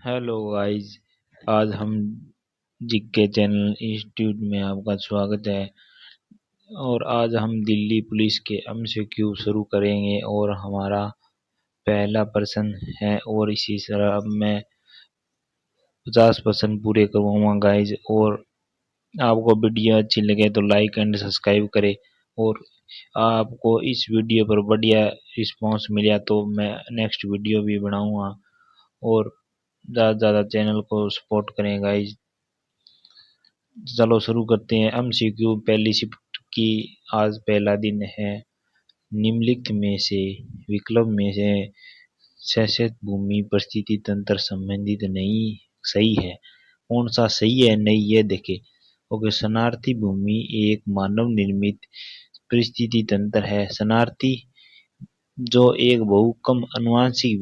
Hello guys. आज हम GK channel institute में आपका स्वागत है। और आज हम दिल्ली पुलिस के एमसीक्यू शुरू करेंगे और हमारा पहला प्रश्न है और इसी तरह अब मैं 50 प्रश्न पूरे करवाऊंगा गाइस। और आपको वीडियो अच्छी लगे तो लाइक एंड सब्सक्राइब करें। और आपको इस वीडियो पर बढ़िया रिस्पांस मिला तो मैं नेक्स्ट वीडियो भी बनाऊंगा। और ज़्यादा से ज़्यादा चैनल को सपोर्ट करें गाइस। चलो शुरू करते हैं। एमसीक्यू पहली शिफ्ट की आज पहला दिन है। निम्नलिखित में से विकल्प में से सशक्त भूमि परिस्थिति तंत्र संबंधित नहीं सही है। कौन सा सही है नहीं ये देखें। ओके, शरणार्थी भूमि एक मानव निर्मित परिस्थिति तंत्र है। शरणार्थी जो एक बहु कम आनुवंशिक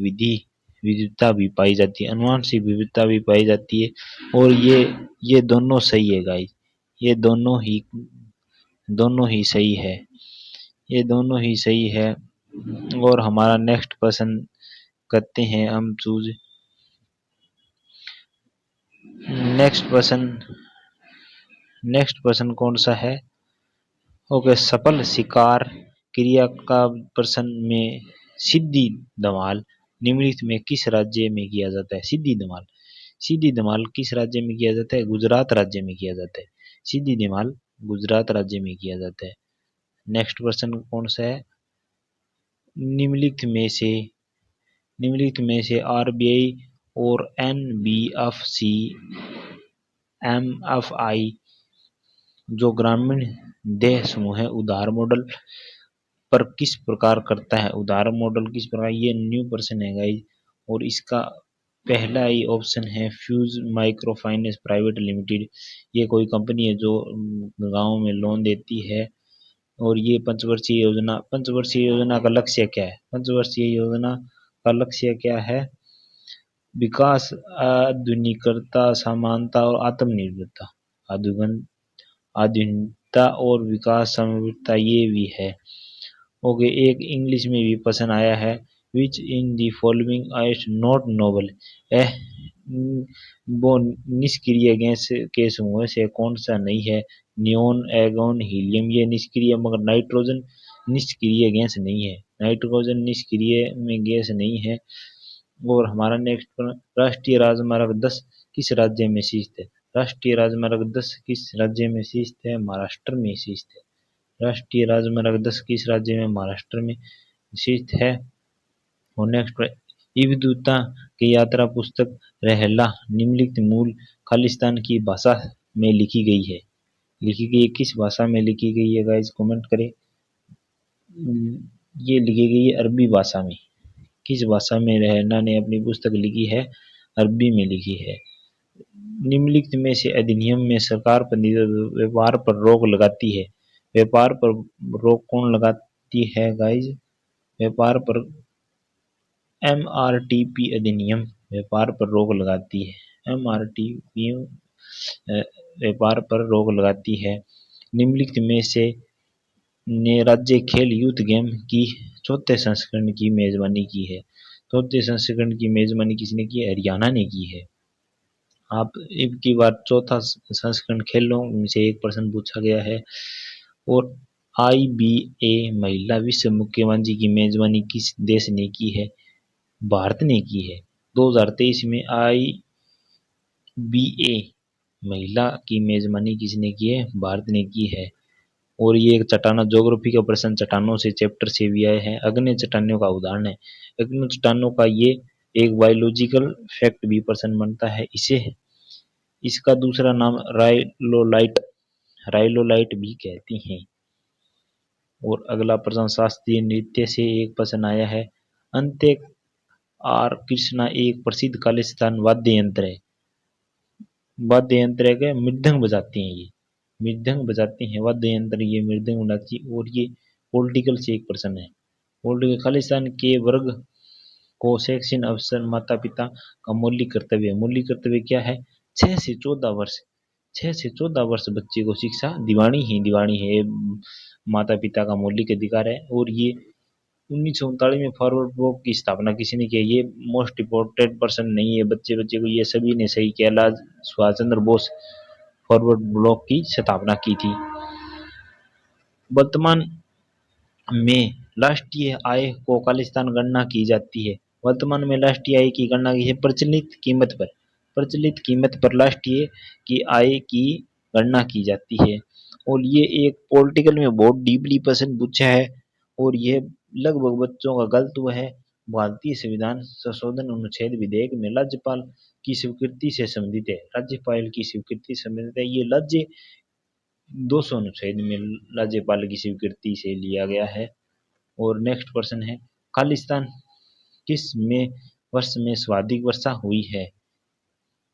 विविधता भी पाई जाती है, आनुवंशिक विविधता भी पाई जाती है। और ये दोनों सही है गाइस। ये दोनों ही सही है। ये दोनों ही सही है। और हमारा नेक्स्ट प्रश्न करते हैं हम चूज। नेक्स्ट प्रश्न नेक्स्ट प्रश्न कौन सा है। ओके, सफल शिकार क्रिया का प्रश्न में सिद्धि धमाल निम्नलिखित में किस राज्य में किया जाता है। सिद्धि धमाल किस राज्य में किया जाता है। गुजरात राज्य में किया जाता है। सिद्धि धमाल गुजरात राज्य में किया जाता है। नेक्स्ट प्रश्न कौन सा है। निम्नलिखित में से आरबीआई और एनबीएफसी एमएफआई जो ग्रामीण देय समूह है उधार मॉडल पर किस प्रकार करता है। उधार मॉडल किस प्रकार, ये न्यू प्रश्न है गाइस। और इसका पहला ही ऑप्शन है fuse micro finance private limited. ये कोई कंपनी है जो गांव में लोन देती है। और ये पंचवर्षीय योजना का लक्ष्य क्या है। पंचवर्षीय योजना का लक्ष्य क्या है। विकास, आधुनिकता, समानता और आत्मनिर्भरता। आधुनिकता और विकास समग्रता ये भी है। ओके, एक इंग्लिश में भी प्रश्न आया है। Which in the following are not noble. यह वो निष्क्रिय गैस के समूह से कौन सा नहीं है। नियोन, एगोन, हीलियम ये निष्क्रिय, मगर नाइट्रोजन निष्क्रिय गैस नहीं है। नाइट्रोजन निष्क्रिय में गैस नहीं है। और हमारा नेक्स्ट, राष्ट्रीय राजमार्ग 10 किस राज्य में स्थित है। राष्ट्रीय राजमार्ग 10 किस राज्य में स्थित है। महाराष्ट्र में स्थित है। राष्ट्रीय राजमार्ग 10 किस राज्य में, महाराष्ट्र में स्थित है। और नेक्स्ट, इबदूता की यात्रा पुस्तक रहला निम्नलिखित मूल खालिस्तान की भाषा में लिखी गई किस भाषा में लिखी गई है गाइस, कमेंट करें। ये लिखी गई है अरबी भाषा में। किस भाषा में रहना ने अपनी पुस्तक लिखी है। अरबी में लिखी है। निम्नलिखित में से अधिनियम में सरकार पंजीकृत व्यापार पर रोक लगाती है। व्यापार पर रोक कौन लगाती है गाइज। व्यापार पर एमआरटीपी अधिनियम व्यापार पर रोक लगाती है। एमआरटीपी व्यापार पर रोक लगाती है। निम्नलिखित में से ने राज्य खेल यूथ गेम की चौथे संस्करण की मेजबानी की है। चौथे संस्करण की मेजबानी किसने की है। हरियाणा ने की है। आप एक की बार चौथा संस्करण खेलों में से एक प्रश्न पूछा गया है। और आईबीए महिला विश्व मुक्केबाजी की मेजबानी किस देश ने की है। भारत ने की है। 2023 में आईबीए महिला की मेजबानी किसने की है। भारत ने की है। और ये एक चट्टाना ज्योग्राफी का प्रश्न चट्टानों से चैप्टर से भी आए हैं। अग्नि चट्टानों का उदाहरण है। अग्नि चट्टानों का ये एक बायोलॉजिकल फैक्ट भी प्रश्न बनता है। इसे इसका दूसरा नाम राइलोलाइट भी कहती हैं। और अगला प्रश्न शास्त्रीय नृत्य से एक प्रश्न आया है। अंत्य आर कृष्णा एक प्रसिद्ध खालिस्तान वाद्य यंत्र है। वाद्य यंत्र है क्या, मृदंग बजाते हैं ये। मृदंग बजाते हैं वाद्य यंत्र, ये मृदंग बजाती। और ये पॉलिटिकल से एक प्रश्न है। पॉलिटिकल, खालिस्तान के वर्ग को शैक्षणिक अवसर माता पिता का मौलिक कर्तव्य है। मौलिक कर्तव्य क्या है। 6 से 14 वर्ष 6 से 14 वर्ष बच्चे को शिक्षा दिवानी है। माता पिता का मौलिक अधिकार है। और ये 1939 में फॉरवर्ड ब्लॉक की स्थापना किसने की? ये मोस्ट इम्पोर्टेंट पर्सन नहीं है बच्चे बच्चे को, ये सभी ने सही किया। लाल सुभाष चंद्र बोस फॉरवर्ड ब्लॉक की स्थापना की थी। वर्तमान में राष्ट्रीय आय को खालिस्तान गणना की जाती है। वर्तमान में राष्ट्रीय आय की गणना की है प्रचलित कीमत पर राष्ट्रीय की आय की गणना की जाती है। और ये एक पॉलिटिकल में बहुत डीपली प्रश्न पूछा है और ये लगभग बच्चों का गलत हुआ है। भारतीय संविधान संशोधन अनुच्छेद विधेयक में राज्यपाल की स्वीकृति से संबंधित है। राज्यपाल की स्वीकृति से संबंधित है। ये राज्य 200 अनुच्छेद में राज्यपाल की स्वीकृति से लिया गया है। और नेक्स्ट क्वेश्चन है, खालिस्तान किस में वर्ष में सर्वाधिक वर्षा हुई है?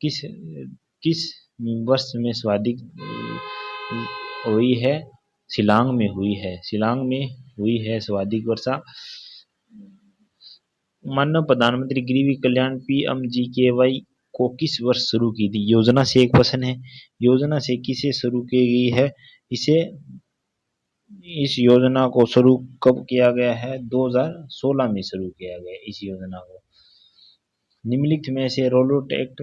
किस किस वर्ष में सर्वाधिक हुई है? शिलांग में हुई है। शिलांग में हुई है सर्वाधिक वर्षा। माननीय प्रधानमंत्री गरीब कल्याण PMGKY को किस वर्ष शुरू की थी? योजना से एक क्वेश्चन है। योजना से किसे शुरू की गई है? इसे इस योजना को शुरू कब किया गया है? 2016 में शुरू किया गया इस योजना को। निम्नलिखित में से रोलेट एक्ट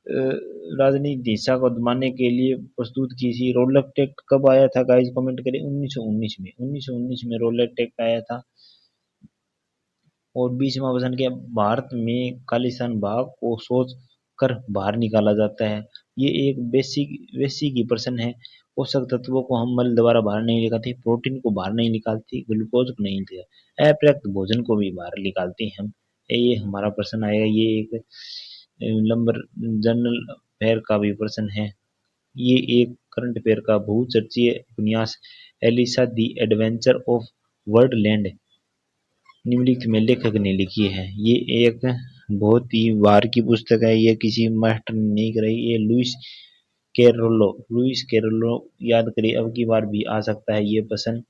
राजनीतिक दिशा को दबाने के लिए प्रस्तुत की थी। रोलेट एक्ट कब आया था गाइस? कमेंट करें। 1919 में 1919 में रोलेट एक्ट आया था। और 20वां प्रश्न क्या? भारत में खालिस्तान भाग को सोच कर बाहर निकाला जाता है। ये एक बेसिक ही प्रश्न है। पोषक तत्वों को हम मल द्वारा बाहर नहीं निकालते, प्रोटीन को बाहर नहीं निकालती, ग्लूकोज को नहीं निकालते, अपर्याप्त भोजन को भी बाहर निकालते हैं हम। ये हमारा प्रश्न आएगा। ये एक नंबर जनरल अफेयर का भी प्रश्न है। ये एक करंट अफेयर का बहुचर्चीय उपन्यास एलिसा दी एडवेंचर ऑफ वर्ल्डलैंड निम्नलिखित में लेखक ने लिखी है। ये एक बहुत ही बार की पुस्तक है। ये किसी मास्टर ने नहीं कराई। ये लुइस कैरोलो याद करिए, अब की बार भी आ सकता है ये प्रश्न।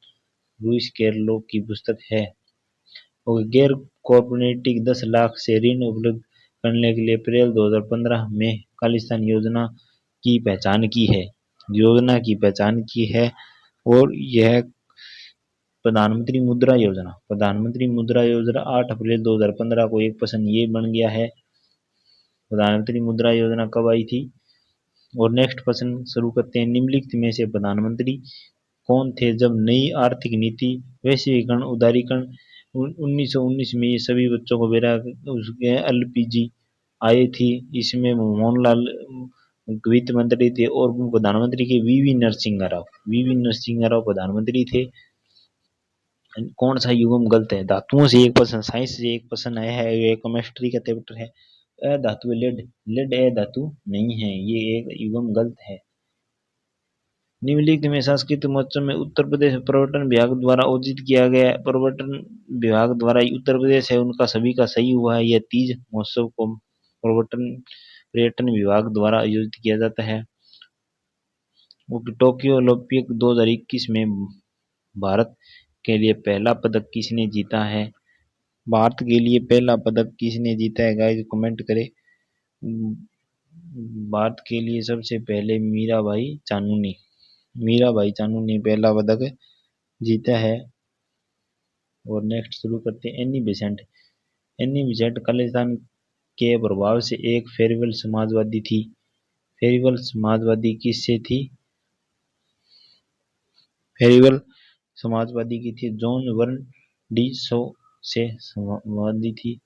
लुइस कैरोलो की पुस्तक है। और गैर कॉर्पोरेटिव 10 लाख से ऋण उपलब्ध करने के लिए अप्रैल 2015 में खालिस्तान योजना की पहचान की है। योजना की पहचान की है। और यह प्रधानमंत्री मुद्रा योजना 8 अप्रैल 2015 को एक प्रश्न ये बन गया है। प्रधानमंत्री मुद्रा योजना कब आई थी? और नेक्स्ट प्रश्न शुरू करते हैं। निम्नलिखित में से प्रधानमंत्री कौन थे जब नई आर्थिक नीति वैश्वीकरण उदारीकरण 1919 में ये सभी बच्चों को बेरा उसके LPG आई थी। इसमें मोहनलाल वित्त मंत्री थे और प्रधानमंत्री के वीवी नरसिंह राव प्रधानमंत्री थे। कौन सा युग्म गलत है? धातुओं से एक प्रश्न, साइंस से एक प्रश्न आया है। ये केमिस्ट्री का चैप्टर है। धातु लेड धातु नहीं है। ये एक युग्म गलत है। निम्नलिखित में सांस्कृतिक महोत्सव में उत्तर प्रदेश पर्यटन विभाग द्वारा आयोजित किया गया पर्यटन विभाग द्वारा उत्तर प्रदेश है उनका सभी का सही हुआ है। यह तीज महोत्सव को पर्यटन विभाग द्वारा आयोजित किया जाता है। टोक्यो ओलंपिक 2021 में भारत के लिए पहला पदक किसने जीता है? भारत के लिए पहला पदक किसने जीता है गाइस? कमेंट करें। भारत के लिए सबसे पहले मीराबाई चानू ने पहला पदक जीता है। और नेक्स्ट शुरू करते हैं। एनी बेसेंट खालिस्तान के प्रभाव से एक फेरिवल समाजवादी थी। फेरिवल समाजवादी किससे थी? फेरिवल समाजवादी की थी जॉन वर्न डी शो से समाजवादी थी।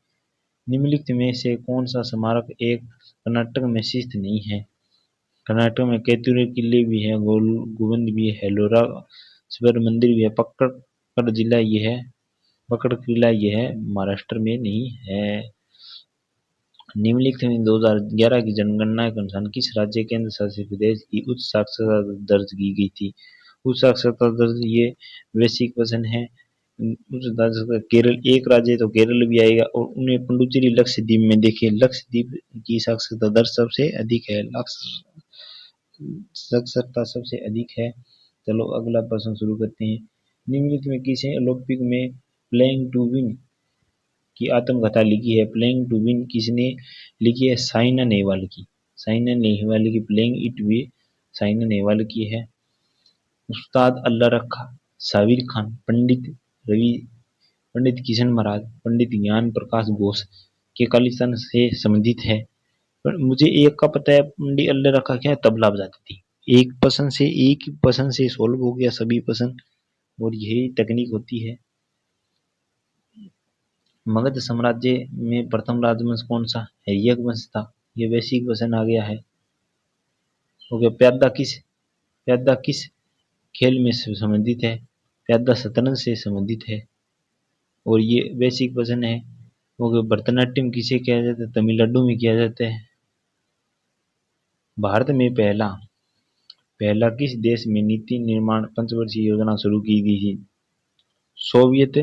निम्नलिखित में से कौन सा स्मारक एक कर्नाटक में स्थित नहीं है? कर्नाटक में कैथूर किले भी है, गोविंद भी है, लोरा स्वर मंदिर भी है, पकड़ किला ये है महाराष्ट्र में नहीं है। निम्नलिखित में 2011 की जनगणना के अनुसार किस राज्य केंद्र शासित प्रदेश की उच्च साक्षरता दर्ज की गई थी? उच्च साक्षरता दर्ज ये वैश्विक प्रश्न है। केरल एक राज्य है तो केरल भी आएगा। और उन्हें पुडुचेरी लक्षद्वीप में देखिए, लक्षद्वीप की साक्षरता दर सबसे अधिक है। साक्षरता सबसे अधिक है। चलो अगला प्रश्न शुरू करते हैं। निम्नलिखित में किसे ओलंपिक में प्लेइंग टू विन की आत्मकथा लिखी है? प्लेइंग टू विन किसने लिखी है? साइना नेहवाल की playing it way Saina Nehwal की है। उस्ताद अल्लाह रखा, साबिर खान, पंडित रवि पंडित किशन महाराज, पंडित ज्ञान प्रकाश घोष के खालिस्तान से संबंधित है। पर मुझे एक का पता है, पंडित अल्लाह रखा क्या है, तबला बजाती थी। एक ही पसंद से सोल्व हो गया सभी पसंद, और यही तकनीक होती है। मगध साम्राज्य में प्रथम राजवंश कौन सा, हैयक वंश था। ये वैश्विक वचन आ गया है। हो गया प्यादा किस खेल में से संबंधित है, प्यादा शतरंज से संबंधित है, और ये वैश्विक वचन है। हो गया भरतनाट्यम किसे किया जाता है, तमिलनाडु में किया जाता है। भारत में पहला पहला किस देश में नीति निर्माण पंचवर्षीय योजना शुरू की गई थी। सोवियत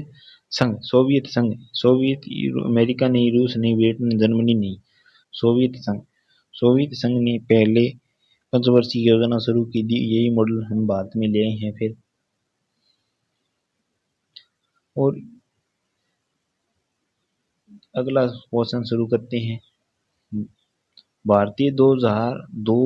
सोवियत संघ, अमेरिका नहीं, रूस नहीं, ब्रिटेन, जर्मनी नहीं, सोवियत संघ ने पहले पंचवर्षीय योजना शुरू की थी। यही मॉडल हम भारत में ले आए हैं फिर। और अगला क्वेश्चन शुरू करते हैं। भारतीय 2002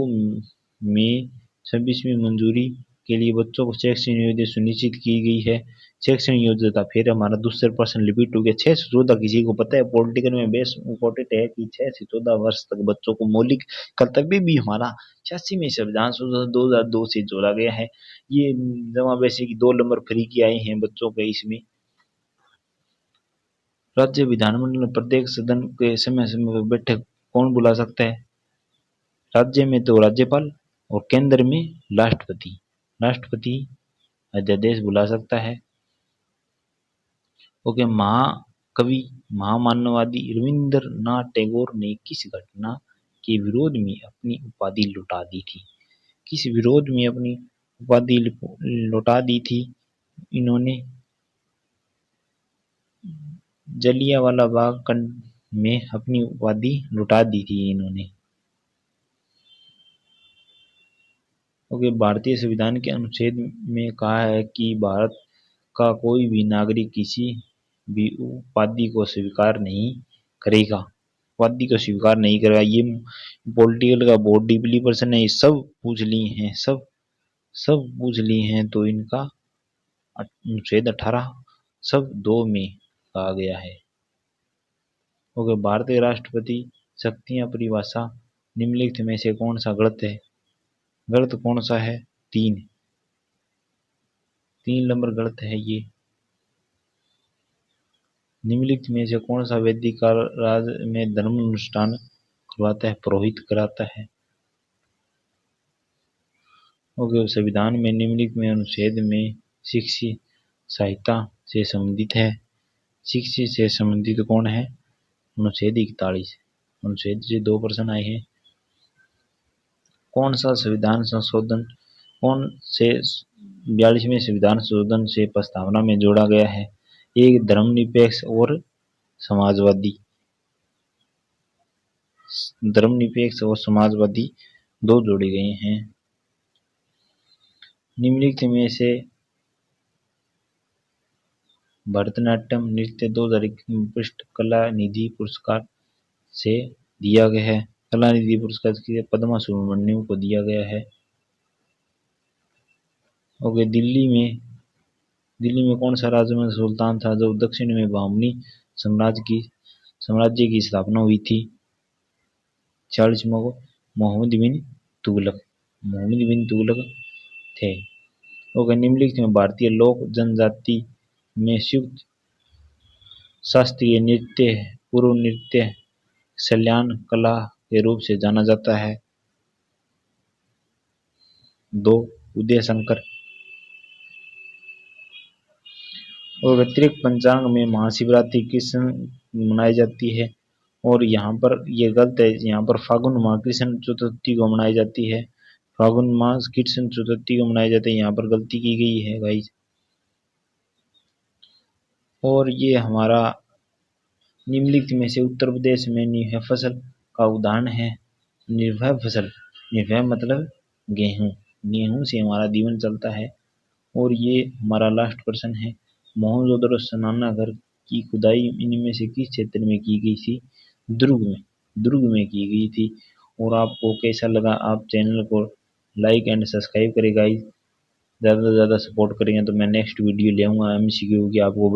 में 26वीं मंजूरी के लिए बच्चों को शैक्षणिक योग्यता सुनिश्चित की गई है। शैक्षणिक योग्यता, फिर हमारा दूसरे पर्सन रिपीट हो गया। 6 से 14, किसी को पता है पॉलिटिकल में बेस इम्पोर्टेंट है कि 6 से 14 वर्ष तक बच्चों को मौलिक कर्तव्य भी हमारा 86 में संविधान संशोधन 2002 से जोड़ा गया है। ये जमा वैसे कि 2 नंबर फ्री की आए हैं बच्चों के इसमें। राज्य विधानमंडल में प्रत्येक सदन के समय समय पर बैठक कौन बुला सकता है। राज्य में तो राज्यपाल, और केंद्र में राष्ट्रपति। राष्ट्रपति अध्यादेश बुला सकता है। ओके, महाकवि महामानववादी रविंद्रनाथ टैगोर ने किस घटना के विरोध में अपनी उपाधि लौटा दी थी। किस विरोध में अपनी उपाधि लौटा दी थी इन्होंने। जलियांवाला बाग कांड में अपनी उपाधि लौटा दी थी इन्होंने। ओके, भारतीय संविधान के अनुच्छेद में कहा है कि भारत का कोई भी नागरिक किसी भी उपाधि को स्वीकार नहीं करेगा। उपाधि को स्वीकार नहीं करेगा। ये पॉलिटिकल का बहुत डीपली पर्सन है, ये सब पूछ लिए हैं, सब पूछ लिए हैं। तो इनका अनुच्छेद 18 सब 2 में कहा गया है। ओके, भारतीय राष्ट्रपति शक्तियां परिभाषा निम्नलिखित में से कौन सा गलत है। गलत कौन सा है, 3 नंबर गलत है ये। निम्नलिखित में से कौन सा वैदिक काल राज में धर्म अनुष्ठान करवाता है, पुरोहित कराता है। ओके, संविधान में निम्नलिखित में अनुच्छेद में शिक्षित सहायता से संबंधित है। शिक्षित से संबंधित कौन है, अनुच्छेद 41। अनुच्छेद से 2 प्रश्न आए हैं। कौन सा संविधान संशोधन कौन से 42वें संविधान संशोधन से प्रस्तावना में जोड़ा गया है। एक धर्मनिरपेक्ष और समाजवादी। धर्मनिरपेक्ष और समाजवादी 2 जोड़े गए हैं। निम्नलिखित में से भरतनाट्यम नृत्य 2021 पृष्ठ कला निधि पुरस्कार से दिया गया है। कला निधि पुरस्कार पद्मा सुब्रमण्यम को दिया गया है। ओके, दिल्ली में कौन सा राजवंश सुल्तान था जो दक्षिण में बहमनी साम्राज्य की स्थापना हुई थी। 40वां मोहम्मद बिन तुगलक थे। ओके, निम्नलिखित में भारतीय लोक जनजाति में संयुक्त शास्त्रीय नृत्य पूर्व नृत्य सल्यान कला के रूप से जाना जाता है। 2 उदय शंकर। और व्यतिरिक्त पंचांग में महाशिवरात्रि किस मनाई जाती है, और यहाँ पर ये गलत है। यहाँ पर फागुन माह कृष्ण चतुर्थी को मनाई जाती है। फागुन माह कृष्ण चतुर्थी को मनाई जाती है, यहाँ पर गलती की गई है गाइस। और ये हमारा निम्नलिखित में से उत्तर प्रदेश में निर्भय फसल का उदाहरण है। निर्भय फसल, निर्भय मतलब गेहूं से हमारा जीवन चलता है। और ये हमारा लास्ट प्रश्न है। मोहनजोदड़ो स्नानागार की खुदाई इनमें से किस क्षेत्र में की गई थी। दुर्ग में की गई थी। और आपको कैसा लगा, आप चैनल को लाइक एंड सब्सक्राइब करें गाइस। ज़्यादा से ज़्यादा सपोर्ट करेंगे तो मैं नेक्स्ट वीडियो ले आऊँगा एमसीक्यू की आपको